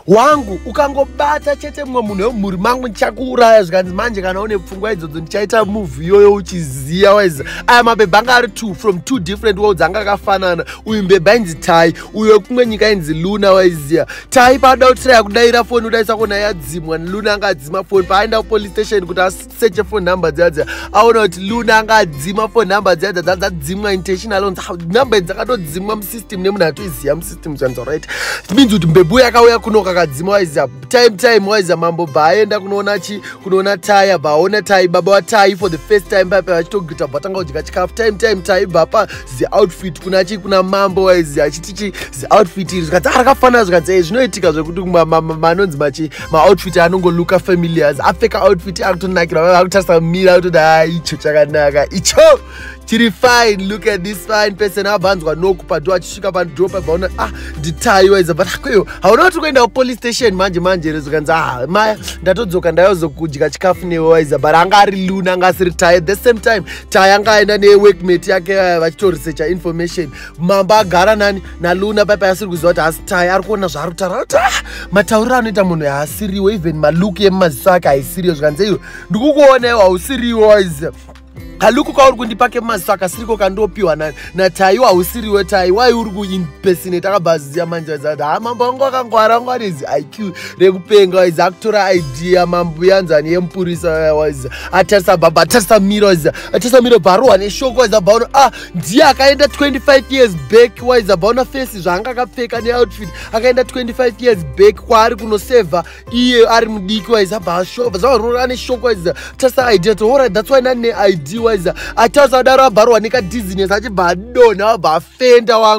wangu ukangobata chete mumwe munhu wemhuri mangu ndichakuuraya zvikanzi manje kana une pfungwa idzodzo ndichaita movie iyoyo uchiziya waiza aya mabhebha anga ari from two different worlds anga akafanana uyu mbebha ainzi Tai uyo kumwe nyika inzi Luna waiziya Tai paada kutiraya kudaira foni udaisa kona yadzimwa Luna anga adzima foni paaenda kupolice station kuti aseche phone number dzadza aona kuti Luna anga adzima phone number dzadza dzadzimwa intentional number dzakatodzimwa musystem nemunhu atoiziya musystem zvanzo right it means kuti mbebhu yakauya kunoka kadzima waiza time waiza mambo baaenda kunoona Tai baona Tai baba wa Tai for the first time papa achitogita batanga kudya chikafu time Tai bapa the outfit kuna mambo waiza achitichi the outfit iri zvikati arakafanana zvikati zvinoitika zvekuti manonzi machi outfit anongoluka familiars apfeka outfit akutonakira akutarisa mira kutoda icho chakanaka icho chiri fine look at this fine person abanzwa noku padho achisvika padropa baona nditai waiza but akweyo hauna kuti kuenda kupolice station manje rezokanzi maya ndatodzoka ndayozokudya chikafu newe waiza but anga ari Luna anga asiri Tai at the same time Tai anga aenda neworkmate yake vachitoresearcha information mambo agara nani naLuna papa asiri kuziva kuti asi Tai ari kuona zvaari kutaura kuti matauriro anoita munhu haasiriwo even maluku emumaziso ake haisiriwo zvikanzi iyo ndikukuonewo hausiriwo waiza kaluku kauri kundipake mumaziso akasiriko kandopiwa naTai hausiriwo Tai wai uri kuimpersonate akabaziya manje waiza mambo angu akangwara angu anezi IQ rekupenga waiza akutora idea mambo yanzani yemupirisa waiza atarisa baba atarisa miro waiza atarisa miro barohwa neshoko waiza baona ndiye akaenda 25 years back waiza baona face zvaanga akapfeka neoutfit akaenda 25 years back kwaari kunoseva iye ari mudiki waiza bashova zvavarora neshoko waiza atarisa idea alright that's why nani ID waiza atarisa daro abarohwa nekadizines achibva adonha abva afenda wangu